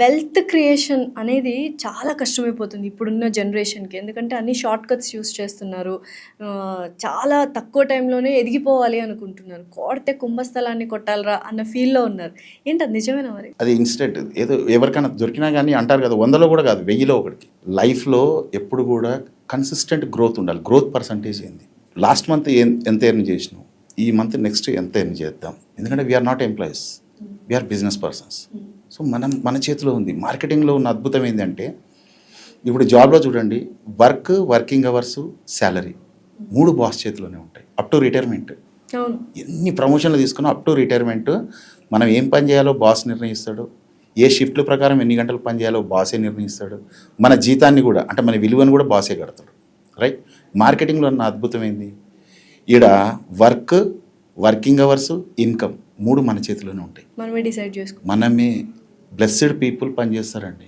Wealth creation అనేది చాలా కష్టమైపోతుంది ఇప్పుడున్న జనరేషన్‌కి. ఎందుకంటే అన్ని షార్ట్ కట్స్ యూజ్ చేస్తున్నారు. చాలా తక్కువ టైంలోనే ఎదిగిపోవాలి అనుకుంటున్నారు. కొడితే కుంభస్థలాన్ని కొట్టాలిరా అన్న ఫీల్‌లో ఉన్నారు. ఏంటది నిజమేనా మరి? అది ఇన్స్టెంట్ ఏదో ఎవరికైనా దొరికినా కానీ అంటారు కదా, 100లో కూడా కాదు, 1000లో ఒకటికి. లైఫ్లో ఎప్పుడు కూడా కన్సిస్టెంట్ గ్రోత్ ఉండాలి. గ్రోత్ పర్సంటేజ్ ఏంది? లాస్ట్ మంత్ ఎంత ఎర్న్ చేసినావు, ఈ మంత్ నెక్స్ట్ ఎంత ఎర్న్ చేద్దాం. ఎందుకంటే we are not employees, we are business persons. So మన చేతిలో ఉంది. మార్కెటింగ్లో ఉన్న అద్భుతం ఏంటంటే, ఇప్పుడు జాబ్లో చూడండి, వర్కింగ్ అవర్స్, శాలరీ 3 బాస్ చేతిలోనే ఉంటాయి అప్ టు రిటైర్మెంట్. ఎన్ని ప్రమోషన్లు తీసుకున్నా అప్ టు రిటైర్మెంట్ మనం ఏం పని చేయాలో బాస్ నిర్ణయిస్తాడు. ఏ షిఫ్ట్ల ప్రకారం ఎన్ని గంటలు పని చేయాలో బాసే నిర్ణయిస్తాడు. మన జీతాన్ని కూడా, అంటే మన విలువను కూడా బాసే కడతాడు. రైట్? మార్కెటింగ్లో ఉన్న అద్భుతం ఏంది? ఈడ వర్కింగ్ అవర్స్, ఇన్కమ్ 3 మన చేతిలోనే ఉంటాయి. మనమే డిసైడ్ చేసుకో. మనమే. Blessed people పనిచేస్తారండి.